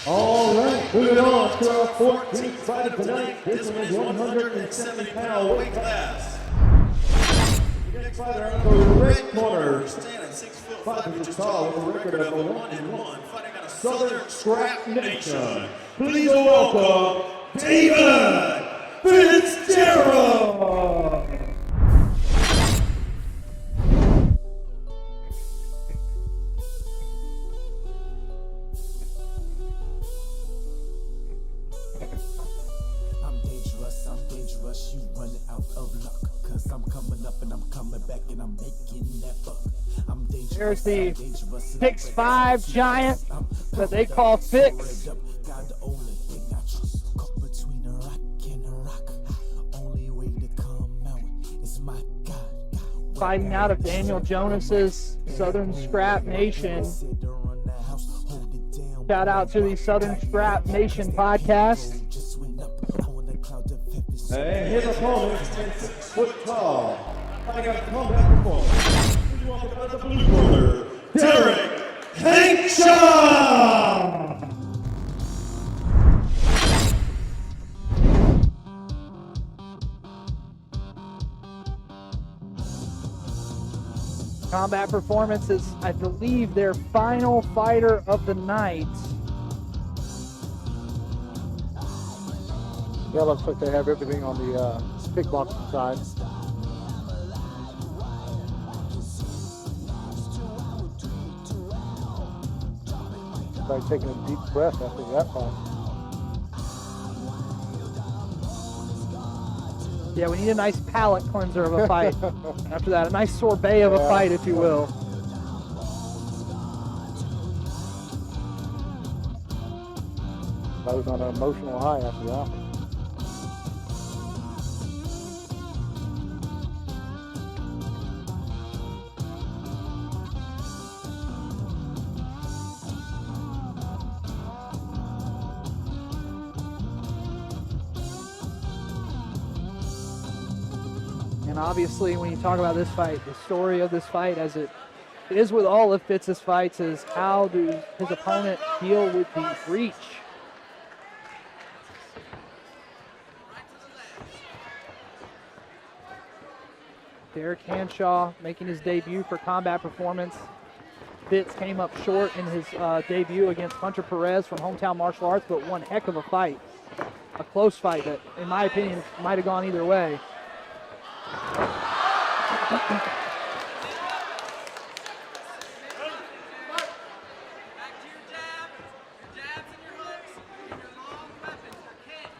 All right, moving on to our 14th fight of the night. This one is 170-pound weight class. The next fighter out of the red corner, standing 6'5" inches tall with a record of 1-1, fighting out of Southern Scrap Nation. Please welcome David Fitzgerald. You running out of luck, cause I'm coming up and I'm coming back and I'm making that buck. I'm dangerous. There's the 6'5" giant that they call Fitz. God, the only thing I trust, caught between a rock and a rock. Only way to come out is my God. Fighting out of Daniel Jonas's Southern Scrap Nation. Shout out to the Southern Scrap Nation podcast. And his opponent is 6 foot tall. Fighting out of combat performance. Please welcome out the blue corner, Derrick Hanshaw. Combat Performance is, I believe, their final fighter of the night. Yeah, looks like they have everything on the kickboxing side. Everybody taking a deep breath after that fight. Yeah, we need a nice palate cleanser of a fight. After that, a nice sorbet of a fight, if you will. I was on an emotional high after that. And obviously, when you talk about this fight, the story of this fight, as it is with all of Fitz's fights, is how do his opponent deal with the reach? Derrick Hanshaw making his debut for Combat Performance. Fitz came up short in his debut against Hunter Perez from Hometown Martial Arts, but one heck of a fight. A close fight that, in my opinion, might have gone either way.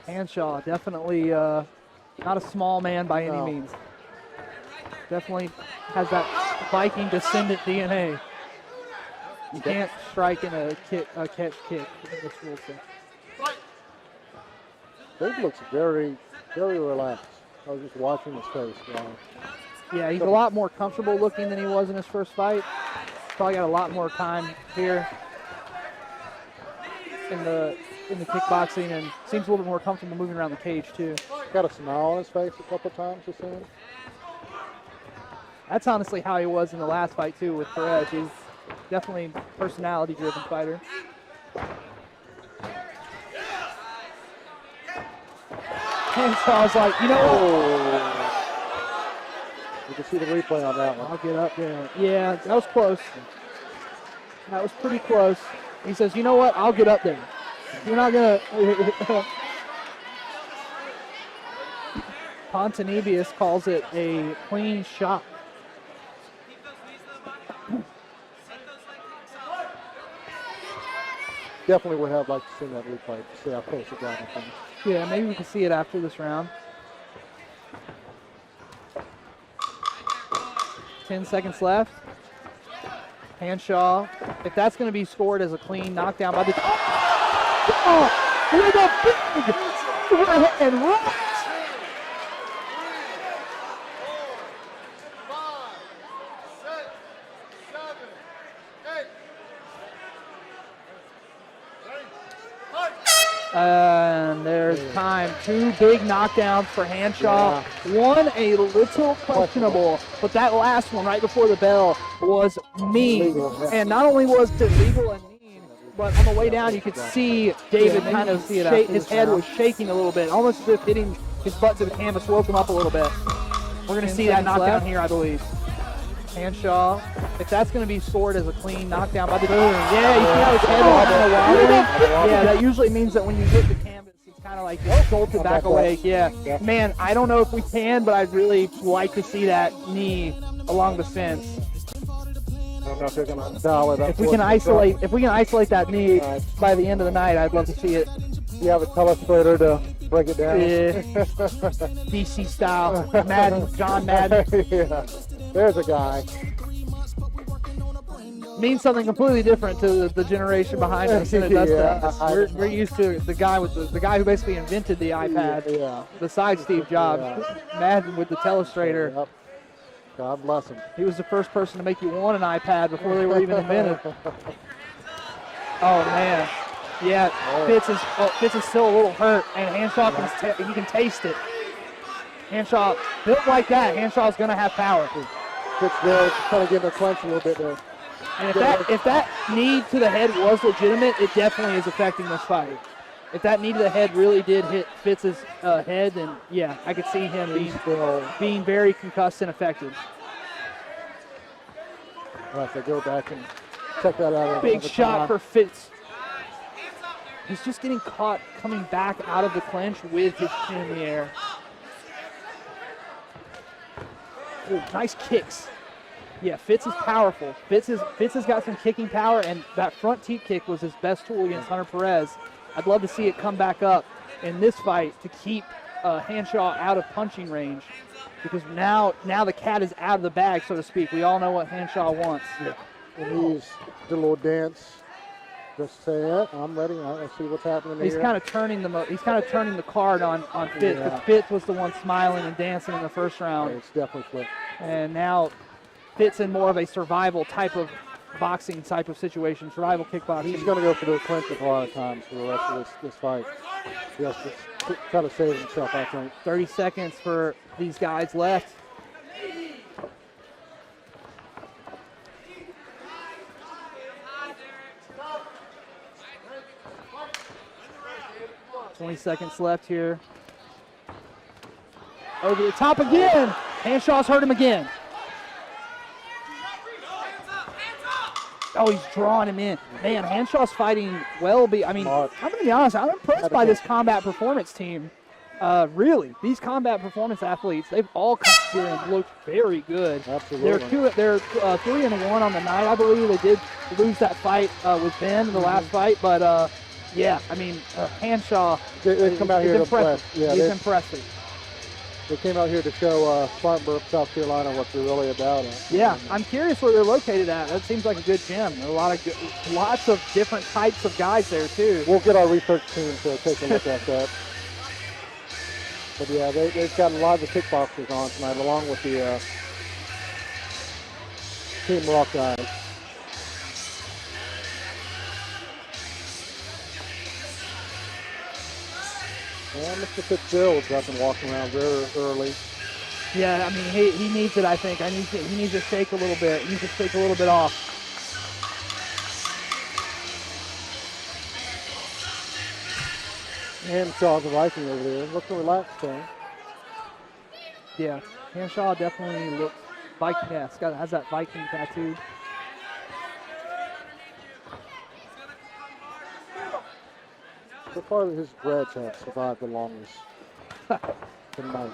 Hanshaw, definitely not a small man by any means. Definitely has that Viking descendant DNA. You can't strike in a catch kick in this rule set. Dave looks very, very relaxed. I was just watching his face. Yeah, he's a lot more comfortable looking than he was in his first fight. Probably got a lot more time here in the kickboxing, and seems a little bit more comfortable moving around the cage too. Got a smile on his face a couple times, it seems. That's honestly how he was in the last fight too with Perez. He's definitely a personality-driven fighter. Hanshaw's like, you know, you can see the replay on that one. I'll get up there. Yeah, that was close. That was pretty close. He says, you know what? I'll get up there. You're not going to... Pontonebius calls it a clean shot. Definitely would have liked to see that replay to see how close it got. Yeah, maybe we can see it after this round. 10 seconds left. Hanshaw, if that's going to be scored as a clean knockdown by the... Oh, with a big right and right. And there's time. Two big knockdowns for Hanshaw. Yeah. One a little questionable, but that last one right before the bell was mean. Legal, yeah. And not only was it legal and mean, but on the way down, you could see David Yeah, kind you of can see it shake, after his the head count. was shaking a little bit, almost as if hitting his butt to the canvas woke him up a little bit. We're going to 10 see that seconds knockdown left. here, I believe. Hanshaw, if that's going to be scored as a clean knockdown by the boom. Yeah, you see how his head was kind of wobbling? Yeah, that usually means that when you hit the canvas, it's kind of like it's jolted back awake. Yeah. Man, I don't know if we can, but I'd really like to see that knee along the fence. I don't know if they're going to dial it up. If we can isolate that knee Right. by the end of the night, I'd love to see it. You have a telestrator to break it down. Yeah. DC style, Madden, John Madden. Yeah. There's a guy. Means something completely different to the generation behind us than it does to Yeah, us. We're used to the guy who basically invented the iPad, Yeah. besides Steve Jobs. Yeah. Madden with the telestrator. Yep. God bless him. He was the first person to make you want an iPad before they were even invented. Oh man, yeah. Fitz is still a little hurt, and Hanshaw he can taste it. Hanshaw built like that. Hanshaw's gonna have power. Fitzgerald kind of getting a clinch a little bit there. And if that knee to the head was legitimate, it definitely is affecting this fight. If that knee to the head really did hit Fitz's head, then yeah, I could see him being very concussed and affected. I'll have to go back and check that out. Big shot for Fitz. He's just getting caught coming back out of the clinch with his chin in the air. Ooh, nice kicks. Yeah, Fitz is powerful. Fitz has got some kicking power, and that front teep kick was his best tool against Hunter Perez. I'd love to see it come back up in this fight to keep Hanshaw out of punching range, because now the cat is out of the bag, so to speak. We all know what Hanshaw wants. Yeah. And he's did a little dance. Just say it. I'm ready. Let's see what's happening He's here. kind of turning the card on Fitz, because Fitz was the one smiling and dancing in the first round. It's definitely flipped. And now Fitz in more of a survival type of boxing type of situation, survival kickboxing. He's going to go for the clinch a lot of times for the rest of this fight. Yes, to try to save himself, I think. 30 seconds for these guys left. $20 seconds left here. Over the top again. Hanshaw's hurt him again. Oh, he's drawing him in. Man, Hanshaw's fighting well. I'm going to be honest, I'm impressed by this combat performance team. Really, these combat performance athletes, they've all come here and looked very good. Absolutely. They're 3-1 on the night. I believe they did lose that fight with Ben in the last fight, but yeah, Hanshaw They come out here to impressive. impress. Yeah, He's impressive. They came out here to show Spartanburg, South Carolina, what they're really about. Yeah, I'm curious where they're located at. That seems like a good gym. There are lots of different types of guys there too. We'll get our research team to take a look at that. But yeah, they've got a lot of the kickboxers on tonight, along with the Team Rock guys. And Mr. Fitzgerald's up and walking around very early. Yeah, he needs it, I think. He needs to shake a little bit. He needs to shake a little bit off. Hanshaw, the Viking over there, looking relaxed there. Yeah, Hanshaw definitely looks Viking. Yeah, has that Viking tattoo. So far, his dreads have survived the longest tonight.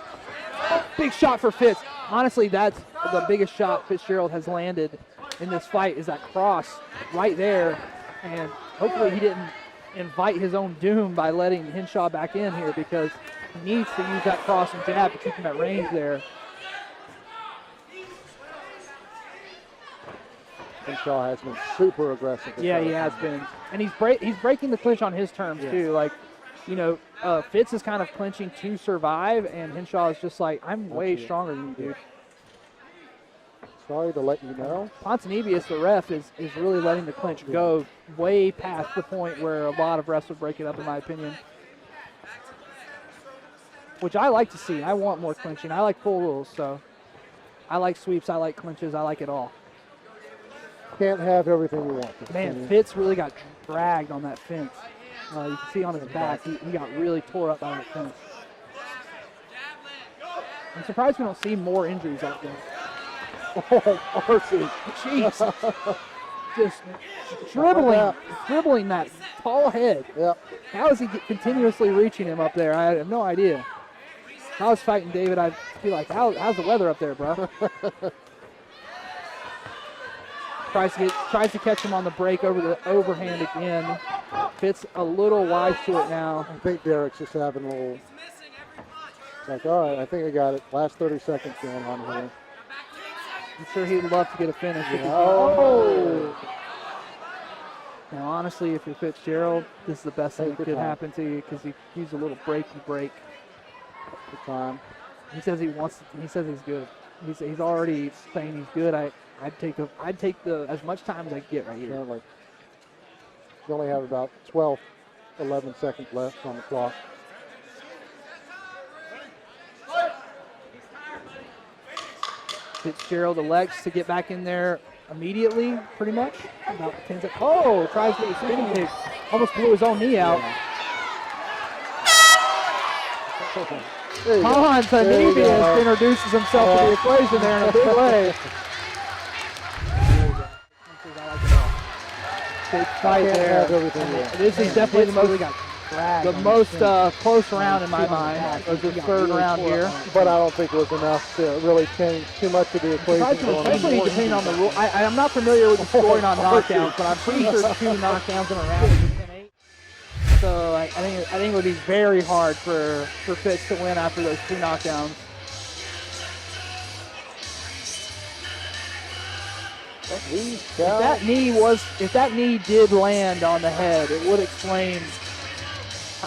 Big shot for Fitz. Honestly, that's the biggest shot Fitzgerald has landed in this fight, is that cross right there. And hopefully he didn't invite his own doom by letting Hanshaw back in here, because he needs to use that cross and jab to keep him at range there. Hanshaw has been super aggressive. Yeah, he has been. And he's breaking the clinch on his terms too. Like, Fitz is kind of clinching to survive, and Hanshaw is just like, I'm way stronger than you, dude. Sorry to let you know. Ponzinibbio, the ref, is really letting the clinch go way past the point where a lot of refs would break it up, in my opinion. Which I like to see. I want more clinching. I like full rules, so I like sweeps, I like clinches, I like it all. Can't have everything you want. Man, Fitz really got dragged on that fence. You can see on his back, he got really tore up by that fence. I'm surprised we don't see more injuries out there. Oh, mercy. Jeez. Just dribbling that tall head. Yep. How is he continuously reaching him up there? I have no idea. If I was fighting David, I'd be like, how's the weather up there, bro? Tries to catch him on the break over the overhand again. Fitz a little wise to it now. I think Derrick's just having a little, it's like, all right, I think I got it. Last 30 seconds going on here. I'm sure he'd love to get a finish. Oh! Now, honestly, if you're Fitzgerald, this is the best thing that Take could your time. happen to you because he used a little breaky break. Good time. He says he wants. He says he's good. He's already saying he's good. I'd take the as much time as I can get right here. Certainly. You only have about 12, 11 seconds left on the clock. Fitzgerald elects to get back in there immediately, pretty much. About 10 seconds. Oh, tries to get a spinning kick. Almost blew his own knee out. Hans Hanibius introduces himself to the equation there in a big way. Big fight there. This is definitely the most close round in my mind. It was the third round here. But I don't think it was enough to really change too much of the equation. Especially depending on the rule. I'm not familiar with the scoring on knockdowns, but I'm pretty sure 2 knockdowns in a round is 10-8. So I think it would be very hard for Fitz to win after those 2 knockdowns. If that knee did land on the head, it would explain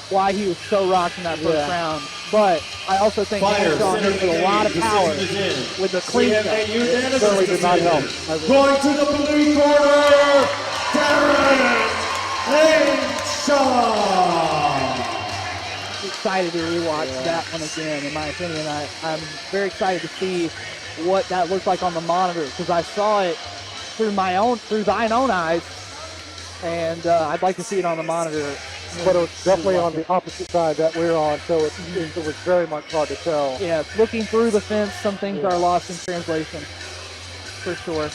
why he was so rocked in that first round. But I also think Hanshaw hit with a lot of power with the clean shot. It certainly did not help. Going to the blue corner, Derrick Hanshaw. Excited to rewatch that one again. In my opinion, I'm very excited to see what that looks like on the monitor because I saw it through thine own eyes, and I'd like to see it on the monitor. But it was definitely on the opposite side that we're on, so it was very much hard to tell. Yeah, looking through the fence, some things are lost in translation, for sure.